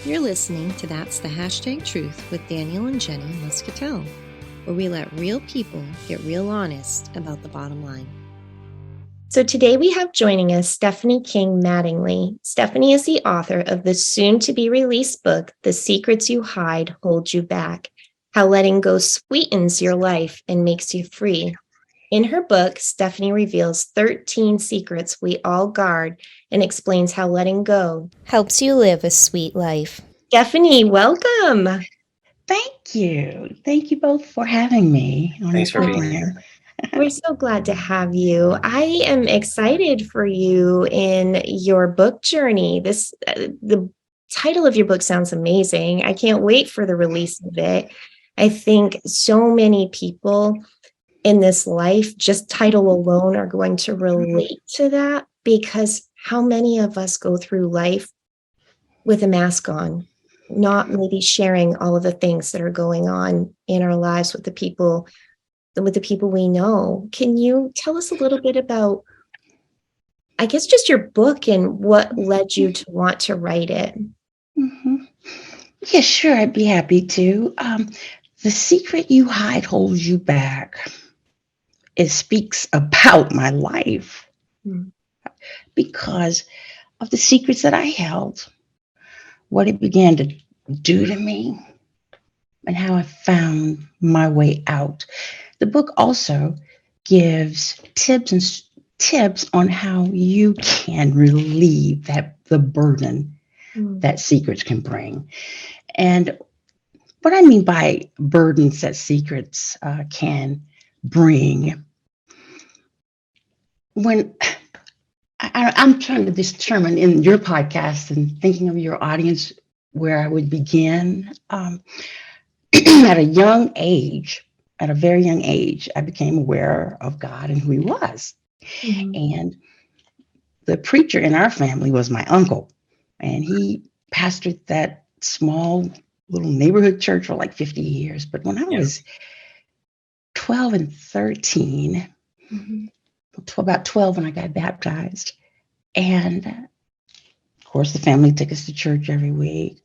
You're listening to That's the Hashtag Truth with Daniel and Jenny Muscatell, where we let real people get real honest about the bottom line. So today we have joining us Stephanie King Mattingly. Stephanie is the author of the soon-to-be-released book, The Secrets You Hide Hold You Back, How Letting Go Sweetens Your Life and Makes You Free. In her book, Stephanie reveals 13 secrets we all guard and explains how letting go helps you live a sweet life. Stephanie, welcome. Thank you. Thank you both for having me on Thanks your for being program. here. We're so glad to have you. I am excited for you in your book journey. The title of your book sounds amazing. I can't wait for the release of it. I think so many people in this life, just title alone, are going to relate to that, because how many of us go through life with a mask on, not maybe sharing all of the things that are going on in our lives with the people we know. Can you tell us a little bit about, I guess, just your book and what led you to want to write it? Mm-hmm. Yeah, sure. I'd be happy to. The secret you hide holds you back. It speaks about my life because of the secrets that I held, what it began to do to me, and how I found my way out. The book also gives tips on how you can relieve the burden that secrets can bring. And what I mean by burdens that secrets can bring, when I'm trying to determine in your podcast and thinking of your audience where I would begin, at a very young age, I became aware of God and who he was. Mm-hmm. And the preacher in our family was my uncle, and he pastored that small little neighborhood church for like 50 years. But when I was 12 and 13, about 12 when I got baptized, and of course the family took us to church every week,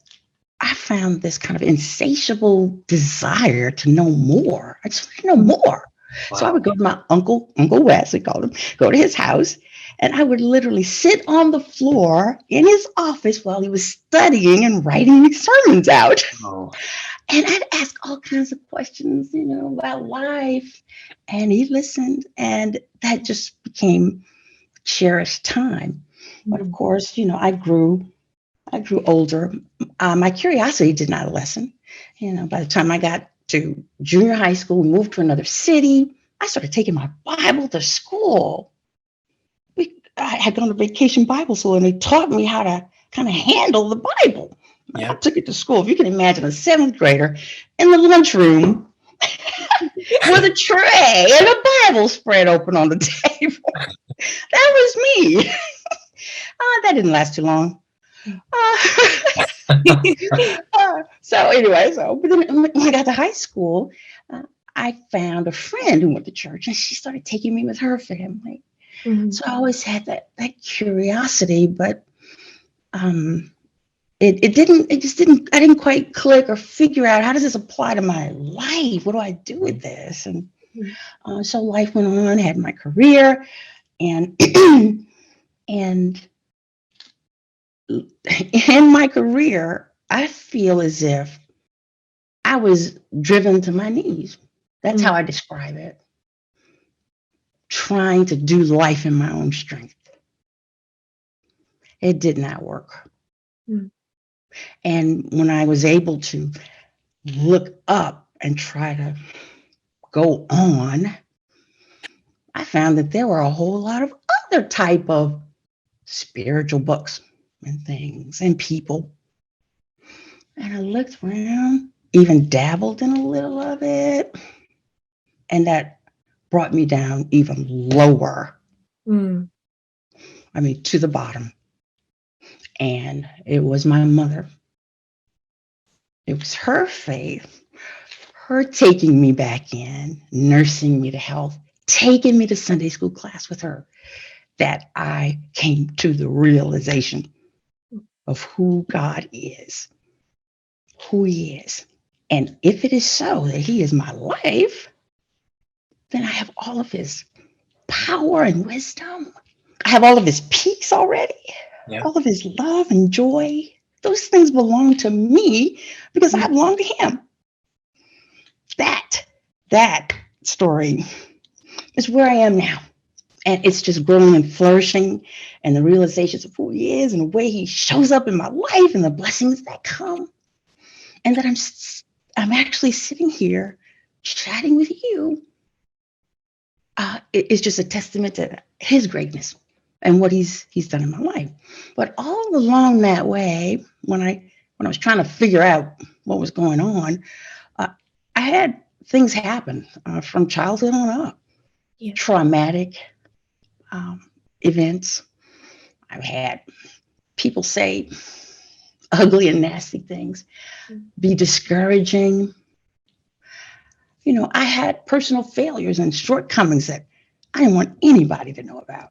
I found this kind of insatiable desire to know more. I just wanted to know more. Wow. So I would go to my Uncle Wes, we called him, go to his house, and I would literally sit on the floor in his office while he was studying and writing these sermons out. Oh. And I'd ask all kinds of questions, about life. And he listened, and that just became cherished time. But of course, I grew older. My curiosity did not lessen. By the time I got to junior high school, we moved to another city. I started taking my Bible to school. I had gone to vacation Bible school, and they taught me how to kind of handle the Bible. Yeah. I took it to school. If you can imagine a 7th grader in the lunchroom with a tray and a Bible spread open on the table. That was me. That didn't last too long. But then when I got to high school, I found a friend who went to church, and she started taking me with her family. Mm-hmm. So I always had that curiosity, but I didn't quite click or figure out, how does this apply to my life? What do I do with this? And so life went on, had my career, and and in my career, I feel as if I was driven to my knees. That's how I describe it. Trying to do life in my own strength. It did not work. And when I was able to look up and try to go on, I found that there were a whole lot of other type of spiritual books and things and people. And I looked around, even dabbled in a little of it. And that brought me down even lower. To the bottom. And it was my mother. It was her faith, her taking me back in, nursing me to health, taking me to Sunday school class with her, that I came to the realization of who God is. who he is. And if it is so that he is my life, then I have all of his power and wisdom. I have all of his peace already, all of his love and joy. Those things belong to me because I belong to him. That story is where I am now. And it's just growing and flourishing, and the realizations of who he is and the way he shows up in my life and the blessings that come. And that I'm actually sitting here chatting with you. It's just a testament to his greatness and what he's done in my life. But all along that way, when I was trying to figure out what was going on, I had things happen from childhood on up. Traumatic events. I've had people say ugly and nasty things, be discouraging. You know, I had personal failures and shortcomings that I didn't want anybody to know about.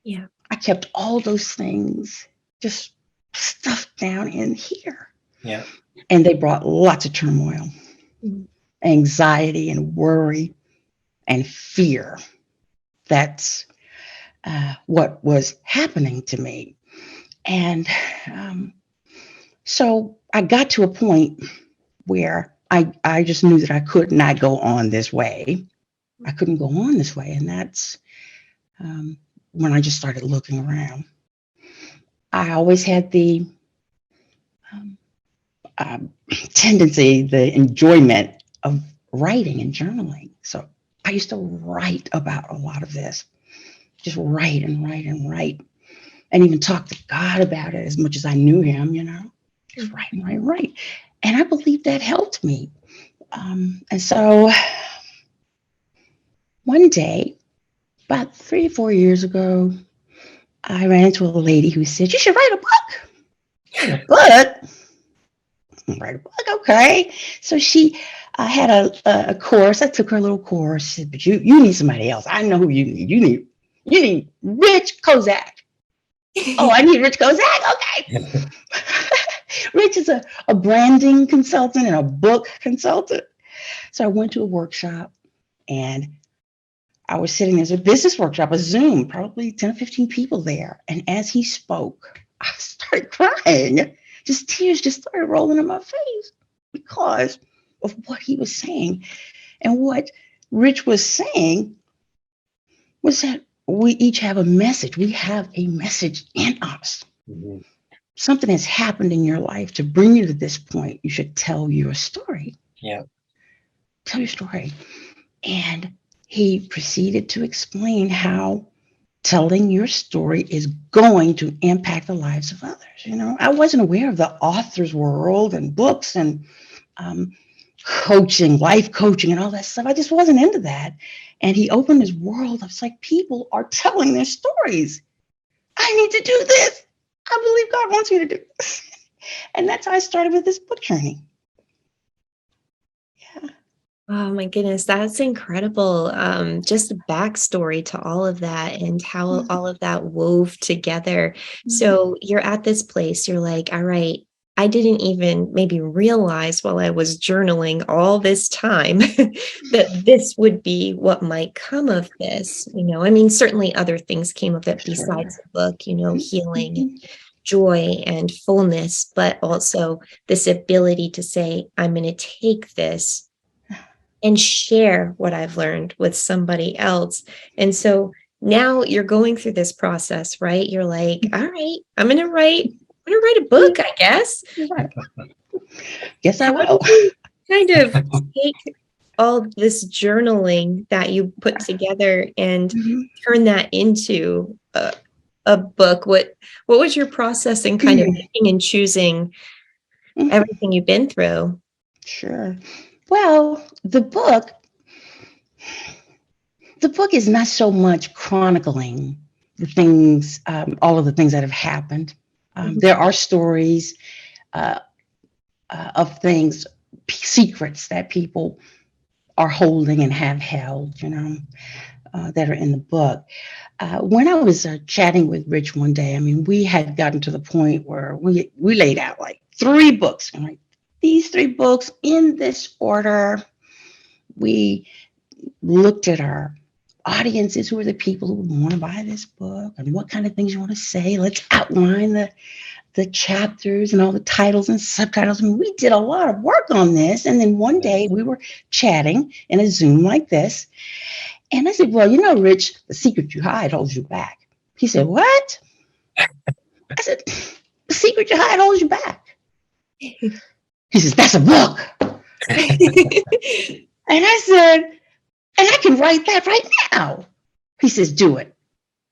Yeah. I kept all those things just stuffed down in here. Yeah. And they brought lots of turmoil, anxiety and worry and fear. That's what was happening to me. And so I got to a point where I just knew that I could not go on this way. I couldn't go on this way. And that's when I just started looking around. I always had the tendency, the enjoyment of writing and journaling. So I used to write about a lot of this, just write and write and write, and even talk to God about it as much as I knew him, you know, just write and write and write. And I believe that helped me. And so one day, about 3 or 4 years ago, I ran into a lady who said, "You should write a book." But write a book, okay. So she had a course. I took her little course. She said, "But you need somebody else. I know who you need. You need Rich Kozak." Oh, I need Rich Kozak. Okay. Rich is a branding consultant and a book consultant. So I went to a workshop, and I was sitting as a business workshop, a Zoom, probably 10 or 15 people there. And as he spoke, I started crying. Just tears just started rolling in my face because of what he was saying. And what Rich was saying was that we each have a message. We have a message in us. Mm-hmm. Something has happened in your life to bring you to this point. You should tell your story. Yeah. Tell your story. And he proceeded to explain how telling your story is going to impact the lives of others. You know, I wasn't aware of the author's world and books and coaching, life coaching and all that stuff. I just wasn't into that. And he opened his world. I was like, people are telling their stories. I need to do this. I believe God wants me to do this. And that's how I started with this book journey. Yeah. Oh my goodness, that's incredible. Just a backstory to all of that and how all of that wove together. So you're at this place, you're like, all right, I didn't even maybe realize while I was journaling all this time that this would be what might come of this. You know, I mean, certainly other things came of it besides the book, you know, healing and joy and fullness, but also this ability to say, I'm going to take this and share what I've learned with somebody else. And so now you're going through this process, right? You're like, all right, I'm going to write a book, I guess. Yes, I will. Kind of take all this journaling that you put together and turn that into a book. What was your process in kind of picking and choosing everything you've been through? Sure. Well, the book is not so much chronicling the things, all of the things that have happened. There are stories of things, secrets that people are holding and have held, you know, that are in the book. When I was chatting with Rich one day, I mean, we had gotten to the point where we laid out like 3 books. And like, these 3 books in this order. We looked at our audiences, who are the people who want to buy this book and what kind of things you want to say. Let's outline the chapters and all the titles and subtitles. I mean, we did a lot of work on this. And then one day we were chatting in a Zoom like this. And I said, well, you know, Rich, the secret you hide holds you back. He said, what? I said, the secret you hide holds you back. He says, that's a book. And I said, and I can write that right now. He says, do it.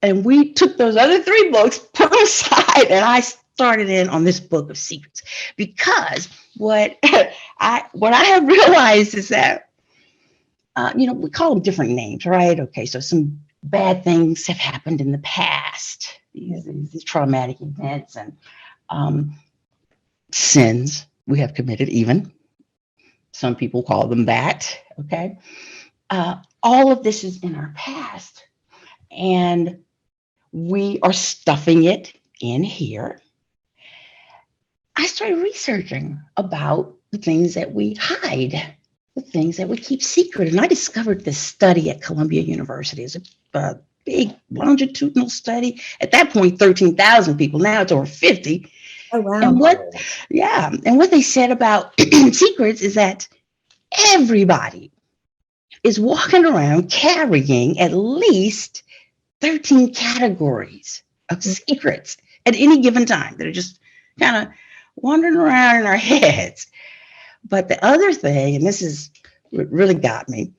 And we took those other 3 books, put them aside, and I started in on this book of secrets. Because what I have realized is that, we call them different names, right? Okay, so some bad things have happened in the past, these traumatic events and sins we have committed even. Some people call them that, okay? All of this is in our past, and we are stuffing it in here. I started researching about the things that we hide, the things that we keep secret. And I discovered this study at Columbia University. It's a big longitudinal study. At that point, 13,000 people. Now it's over 50. Oh, wow. And what they said about secrets is that everybody is walking around carrying at least 13 categories of secrets at any given time that are just kind of wandering around in our heads. But the other thing, and this is what really got me,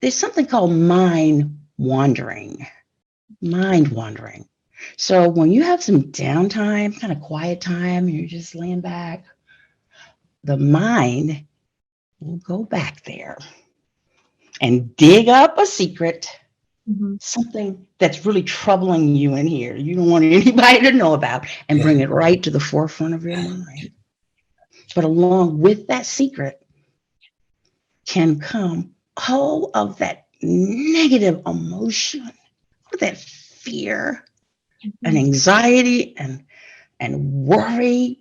there's something called mind wandering. So when you have some downtime, kind of quiet time, you're just laying back, the mind will go back there and dig up a secret, something that's really troubling you in here, you don't want anybody to know about, and bring it right to the forefront of your mind. But along with that secret can come all of that negative emotion, or that fear and anxiety and worry.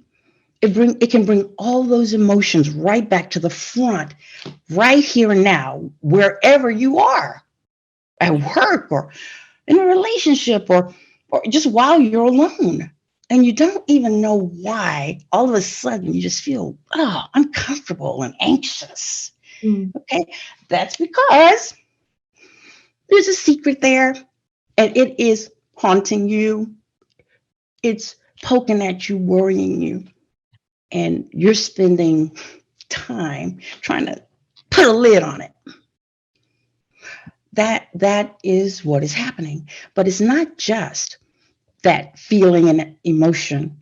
It can bring all those emotions right back to the front, right here and now, wherever you are, at work or in a relationship or just while you're alone. And you don't even know why. All of a sudden, you just feel uncomfortable and anxious. Okay, that's because there's a secret there, and it is haunting you. It's poking at you, worrying you, and you're spending time trying to put a lid on it. That is what is happening. But it's not just that feeling and emotion.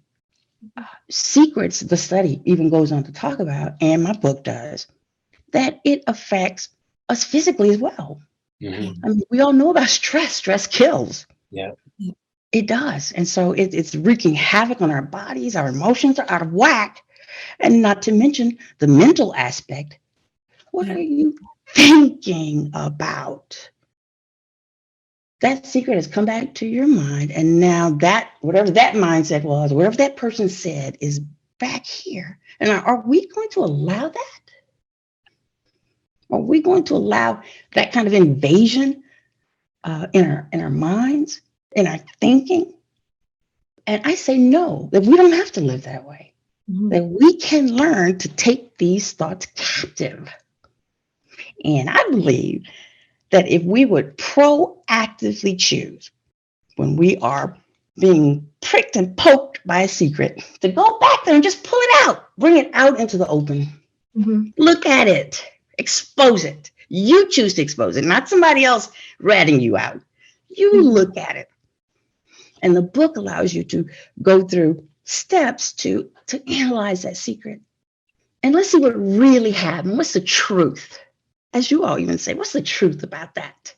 Secrets, the study even goes on to talk about, and my book does, that it affects us physically as well. I mean, we all know about stress. Stress kills. Yeah. It does. And so it's wreaking havoc on our bodies. Our emotions are out of whack. And not to mention the mental aspect. What are you thinking about? That secret has come back to your mind. And now that, whatever that mindset was, whatever that person said is back here. And are we going to allow that? Are we going to allow that kind of invasion in our minds, in our thinking? And I say no, that we don't have to live that way. That we can learn to take these thoughts captive. And I believe that if we would proactively choose, when we are being pricked and poked by a secret, to go back there and just pull it out, bring it out into the open. Look at it, expose it. You choose to expose it, not somebody else ratting you out. You look at it. And the book allows you to go through steps to analyze that secret. And let's see what really happened. What's the truth? As you all even say, what's the truth about that?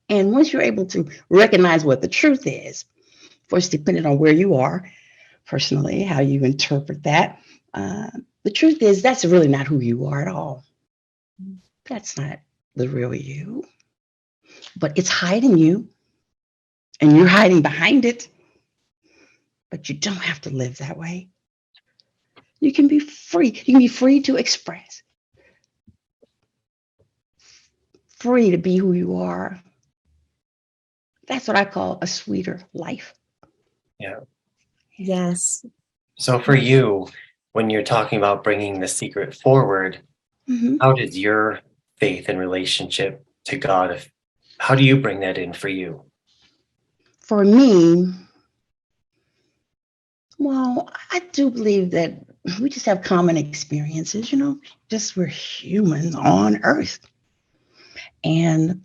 And once you're able to recognize what the truth is, of course, depending on where you are personally, how you interpret that, the truth is that's really not who you are at all. That's not the real you. But it's hiding you, and you're hiding behind it. But you don't have to live that way. You can be free. You can be free to express, free to be who you are. That's what I call a sweeter life. Yeah. Yes. So for you, when you're talking about bringing the secret forward, how does your faith and relationship to God, how do you bring that in for you? For me, well, I do believe that we just have common experiences, just we're humans on earth. And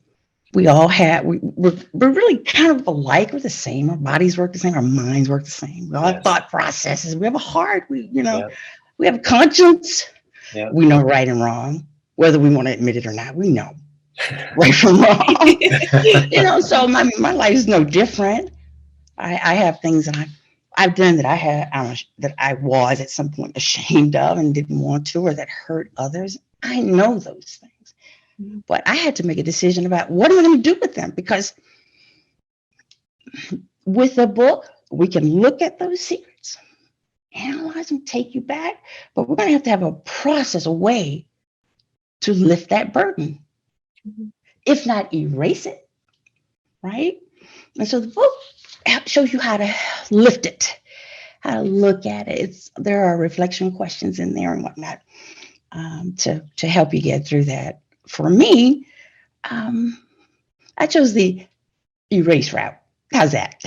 we all have, we're really kind of alike. We're the same. Our bodies work the same. Our minds work the same. We all have thought processes. We have a heart. We have a conscience. Yeah. We know right and wrong, whether we want to admit it or not. We know right from wrong. So my life is no different. I have things that I've done that that I was at some point ashamed of and didn't want to, or that hurt others. I know those things. But I had to make a decision about what am I going to do with them, because with the book, we can look at those secrets, analyze them, take you back, but we're going to have a process, a way to lift that burden, if not erase it, right? And so the book shows you how to lift it, how to look at it. There are reflection questions in there and whatnot to help you get through that. For me, I chose the erase route. How's that?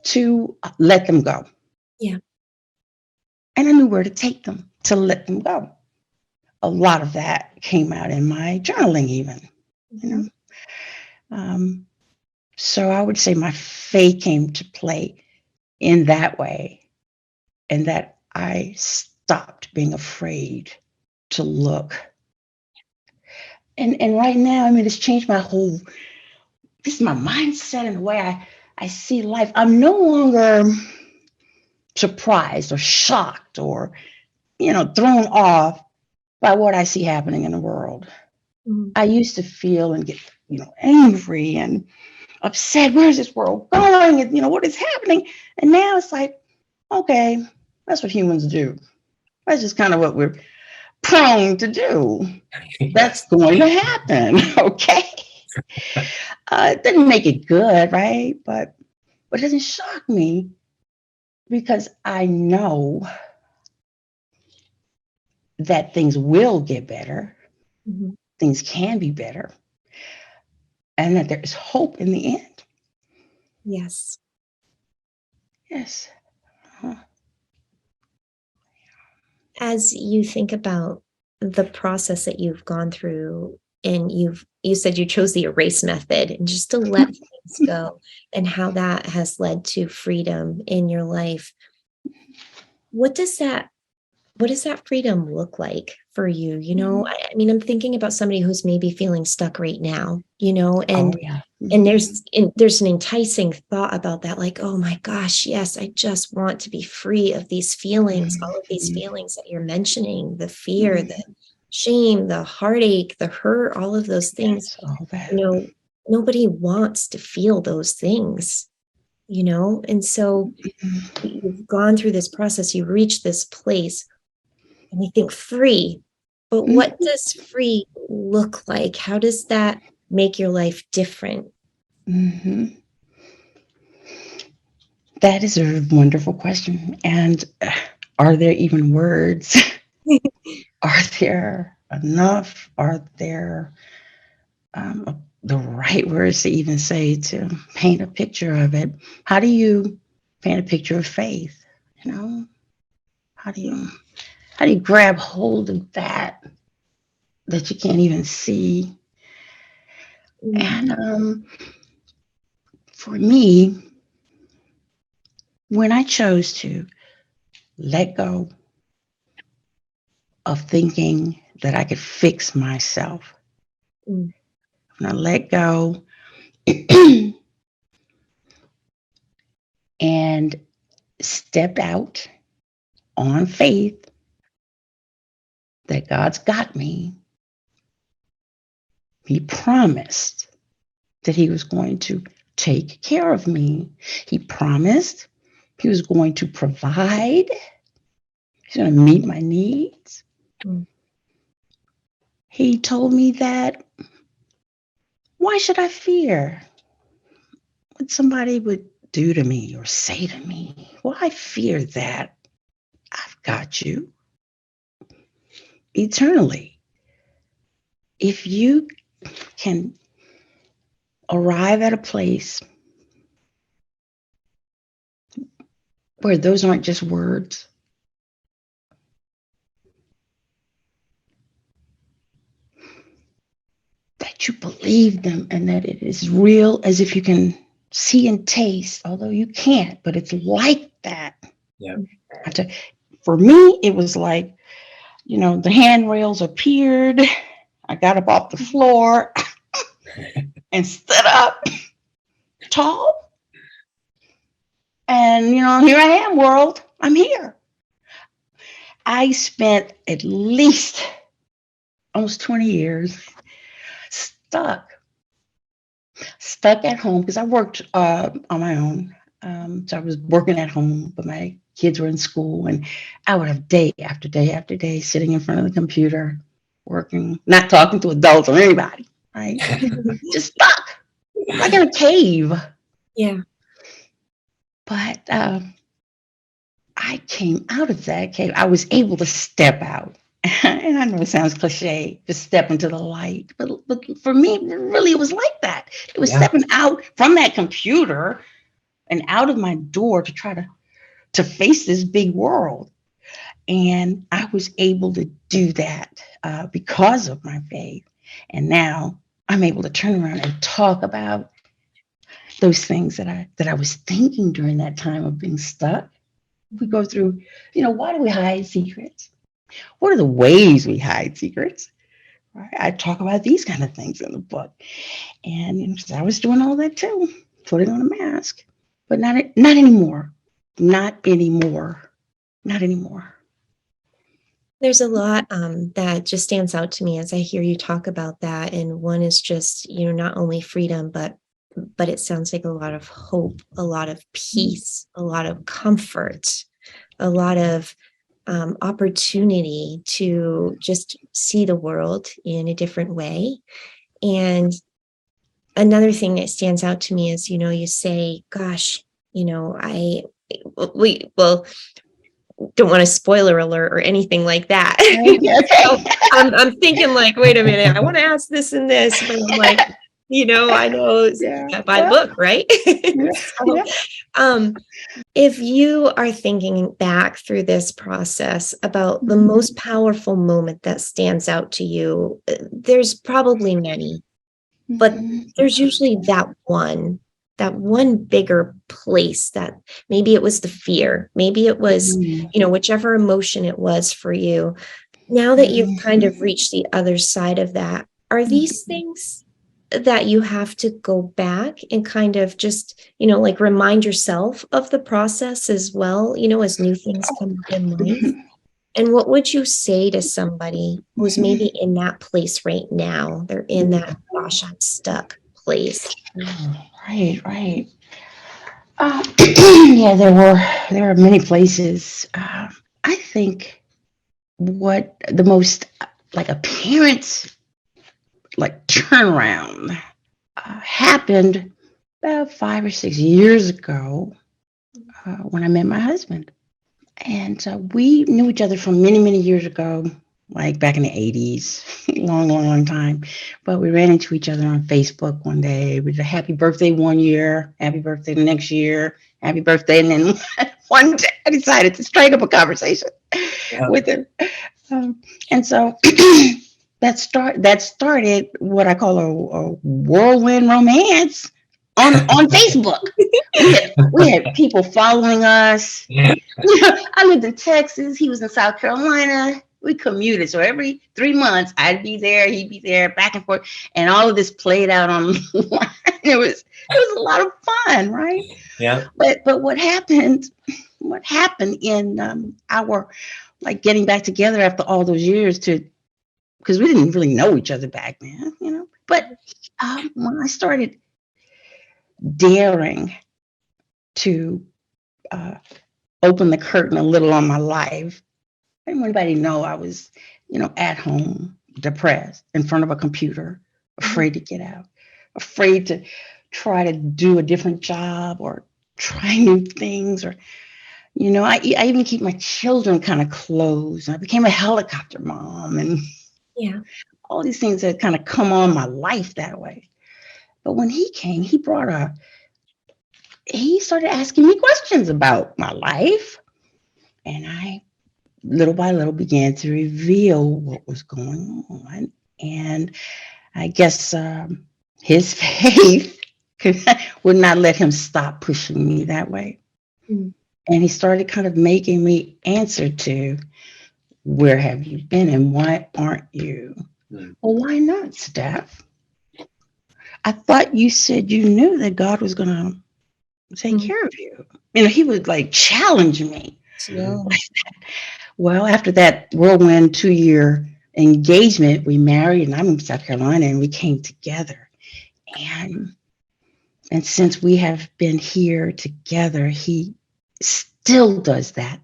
To let them go. Yeah. And I knew where to take them to let them go. A lot of that came out in my journaling even, So I would say my faith came to play in that way, and that I stopped being afraid to look. And right now, it's changed this is my mindset and the way I see life. I'm no longer surprised or shocked or, thrown off by what I see happening in the world. I used to feel and get, angry and upset. Where's this world going? And, what is happening? And now it's like, okay, that's what humans do. That's just kind of what we're prone to do. That's going to happen. Okay. It didn't make it good, right? But it doesn't shock me, because I know that things will get better. Things can be better. And that there is hope in the end. Yes. Yes. As you think about the process that you've gone through, and you said you chose the erase method, and just to let things go, and how that has led to freedom in your life, what does that freedom look like for you? I'm thinking about somebody who's maybe feeling stuck right now, and and there's an enticing thought about that, like, oh my gosh, yes, I just want to be free of these feelings, all of these feelings that you're mentioning, the fear, the shame, the heartache, the hurt, all of those things. Nobody wants to feel those things, and so you've gone through this process, you reached this place, and we think free, but what does free look like? How does that make your life different? That is a wonderful question. And are there even words? Are there enough? Are there the right words to even say to paint a picture of it? How do you paint a picture of faith? How do you grab hold of that you can't even see? And for me, when I chose to let go of thinking that I could fix myself, when I let go and stepped out on faith that God's got me, He promised that He was going to take care of me. He promised He was going to provide. He's going to meet my needs. Mm. He told me that, why should I fear what somebody would do to me or say to me? Why fear that? I've got you eternally. If you can arrive at a place where those aren't just words, that you believe them and that it is real, as if you can see and taste, although you can't, but it's like that. Yeah. For me, it was like, the handrails appeared. I got up off the floor and stood up tall. And, here I am, world. I'm here. I spent at least almost 20 years stuck at home because I worked on my own. So I was working at home, but my kids were in school, and I would have day after day after day sitting in front of the computer, working, not talking to adults or anybody, right? Just stuck, like in a cave. Yeah. But I came out of that cave. I was able to step out. And I know it sounds cliche, to step into the light. But for me, really, it was like that. It was stepping out from that computer and out of my door to try to face this big world. And I was able to do that because of my faith. And now I'm able to turn around and talk about those things that I was thinking during that time of being stuck. We go through, why do we hide secrets? What are the ways we hide secrets? Right? I talk about these kind of things in the book. And I was doing all that too, putting on a mask. But not anymore. Not anymore. Not anymore. There's a lot that just stands out to me as I hear you talk about that. And one is just, not only freedom, but it sounds like a lot of hope, a lot of peace, a lot of comfort, a lot of opportunity to just see the world in a different way. And another thing that stands out to me is, you say, gosh, we don't want a spoiler alert or anything like that. Okay. So I'm thinking like, wait a minute, I want to ask this and this, but I'm like, I know by book, right? So, if you are thinking back through this process about the most powerful moment that stands out to you, there's probably many, but there's usually that one bigger place that maybe it was the fear, maybe it was, whichever emotion it was for you. Now that you've kind of reached the other side of that, are these things that you have to go back and kind of just, like remind yourself of the process as well, as new things come up in life? And what would you say to somebody who's maybe in that place right now? They're in that, gosh, I'm stuck place. Right. Yeah, there are many places. I think what the most apparent turnaround happened about 5 or 6 years ago when I met my husband. And we knew each other from many, many years ago, like back in the 80s, long time. But we ran into each other on Facebook one day. We did a happy birthday one year, happy birthday the next year, happy birthday. And then one day I decided to strike up a conversation with him. And so that started what I call a whirlwind romance on Facebook. We had people following us. I lived in Texas. He was in South Carolina. We commuted. So every 3 months, I'd be there, he'd be there, back and forth. And all of this played out online. It was a lot of fun, right? Yeah. But what happened in our getting back together after all those years because we didn't really know each other back then, But when I started daring to open the curtain a little on my life, I didn't want anybody to know I was, at home, depressed, in front of a computer, afraid to get out, afraid to try to do a different job or try new things. Or, I even keep my children kind of close. I became a helicopter mom and Yeah. all these things that kind of come on my life that way. But when he came, he started asking me questions about my life. And I, little by little, began to reveal what was going on. And I guess his faith would not let him stop pushing me that way. Mm. And he started kind of making me answer to, where have you been and why aren't you? Well, why not, Steph? I thought you said you knew that God was going to take care of you. He would like challenge me. Yeah. Well, after that whirlwind 2-year engagement, we married, and I'm in South Carolina, and we came together. And since we have been here together, he still does that.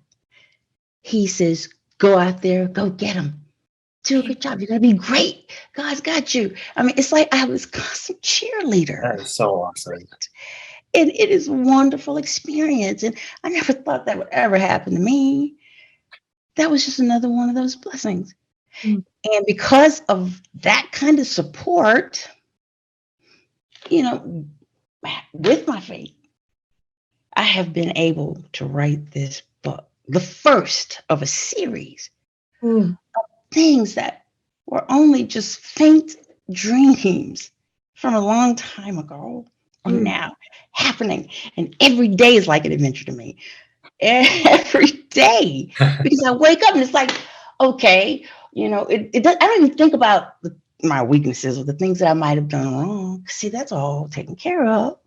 He says, go out there, go get them. Do a good job. You're going to be great. God's got you. I mean, it's like I was constant cheerleader. That is so awesome. And it is a wonderful experience. And I never thought that would ever happen to me. That was just another one of those blessings. Mm. And because of that kind of support, with my faith, I have been able to write this book, the first of a series of things that were only just faint dreams from a long time ago are now happening. And every day is like an adventure to me. Every day. Because I wake up and it's like, okay, I don't even think about my weaknesses or the things that I might have done wrong. See, that's all taken care of.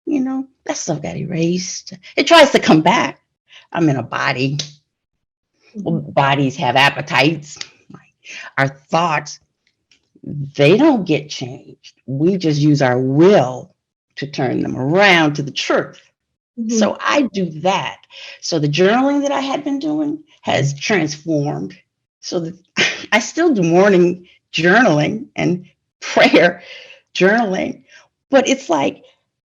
That stuff got erased. It tries to come back. I'm in a body. Well, bodies have appetites. Our thoughts, they don't get changed. We just use our will to turn them around to the truth. Mm-hmm. So I do that. So the journaling that I had been doing has transformed. So that I still do morning journaling and prayer journaling, but it's like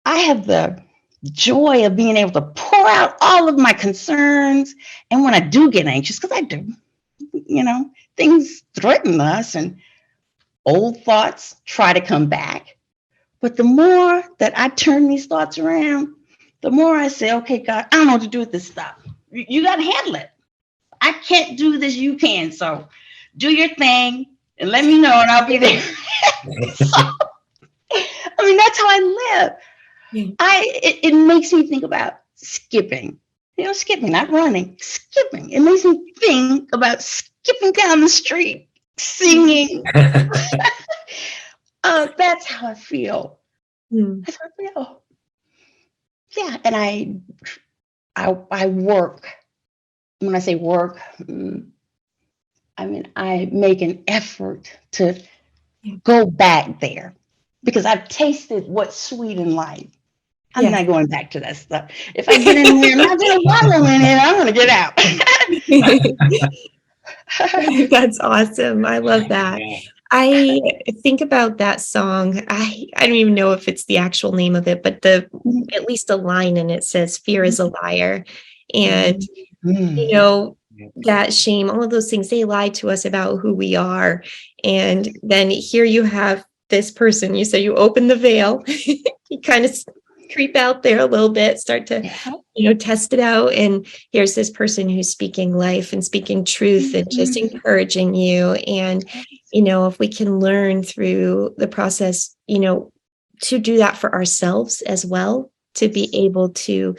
I have the joy of being able to pour out all of my concerns. And when I do get anxious, because I do, things threaten us and old thoughts try to come back. But the more that I turn these thoughts around, the more I say, okay, God, I don't know what to do with this stuff. You got to handle it. I can't do this. You can. So do your thing and let me know and I'll be there. That's how I live. Yeah. It makes me think about skipping. Skipping, not running, skipping. It makes me think about skipping down the street, singing. That's how I feel. That's how I feel. Yeah, and I work. When I say work, I make an effort to go back there because I've tasted what's sweet in life. I'm not going back to that stuff. If I get in there, I'm not going to wallow in it. I'm going to get out. That's awesome. I love that. I think about that song. I don't even know if it's the actual name of it, but at least a line in it says, "Fear is a liar." And, that shame, all of those things, they lie to us about who we are. And then here you have this person, you say you open the veil, you kind of creep out there a little bit, start to, test it out. And here's this person who's speaking life and speaking truth and just encouraging you. And, if we can learn through the process, to do that for ourselves as well, to be able to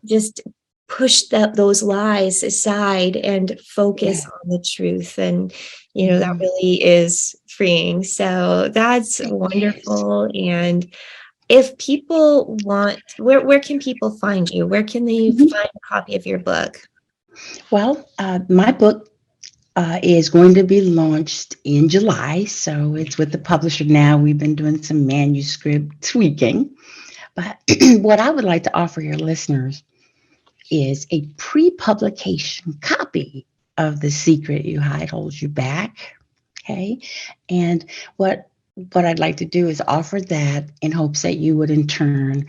just push those lies aside and focus on the truth. And, that really is freeing. So that's wonderful. And if people want, where can people find you? Where can they find a copy of your book? Well, my book is going to be launched in July. So it's with the publisher now. We've been doing some manuscript tweaking. But what I would like to offer your listeners is a pre-publication copy of the secret you hide holds you back. Okay. And what I'd like to do is offer that in hopes that you would in turn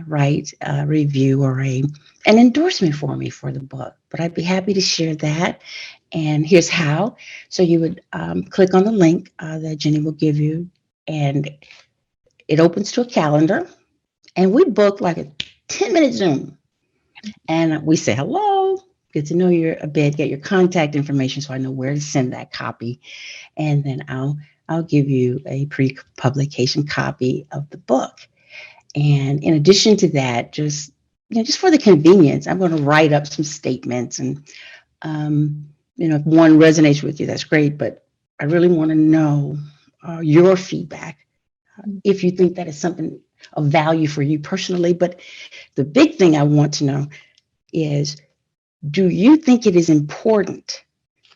write a review or an endorsement for me for the book. But I'd be happy to share that. And here's how. So you would click on the link that Jenny will give you, and it opens to a calendar. And we book like a 10-minute Zoom. And we say hello, get to know you a bit, get your contact information so I know where to send that copy. And then I'll give you a pre-publication copy of the book. And in addition to that, just for the convenience, I'm going to write up some statements. And if one resonates with you, that's great. But I really want to know your feedback if you think that is something of value for you personally. But the big thing I want to know is, do you think it is important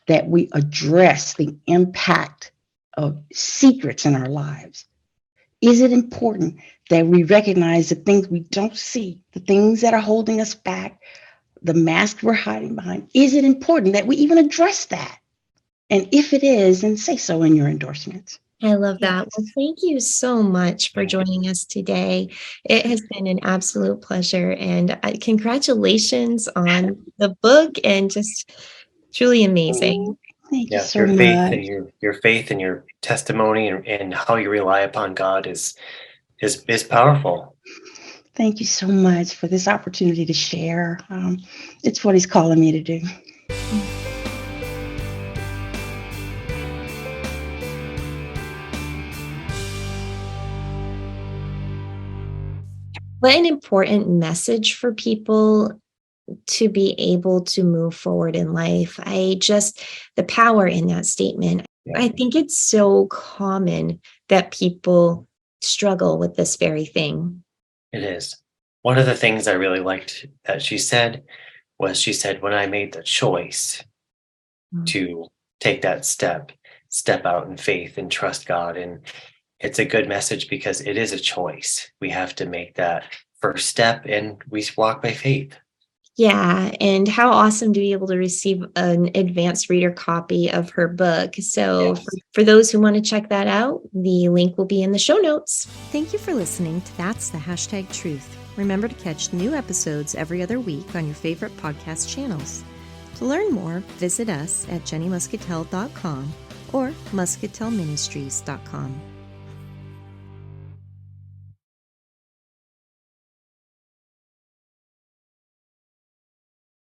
that we address the impact of secrets in our lives? Is it important that we recognize the things we don't see, the things that are holding us back, the mask we're hiding behind? Is it important that we even address that? And if it is, then say so in your endorsements. I love that. Well, thank you so much for joining us today. It has been an absolute pleasure, and congratulations on the book, and just truly amazing. Thank you so your much. faith and your faith and your testimony and how you rely upon God is powerful. Thank you so much for this opportunity to share. It's what He's calling me to do. What an important message for people to be able to move forward in life. The power in that statement. Yeah. I think it's so common that people struggle with this very thing. It is. One of the things I really liked that she said was, when I made the choice to take that step out in faith and trust God. And it's a good message because it is a choice. We have to make that first step, and we walk by faith. Yeah. And how awesome to be able to receive an advanced reader copy of her book. So yes. For those who want to check that out, the link will be in the show notes. Thank you for listening to That's the #Truth. Remember to catch new episodes every other week on your favorite podcast channels. To learn more, visit us at jennymuscatell.com or muscatellministries.com.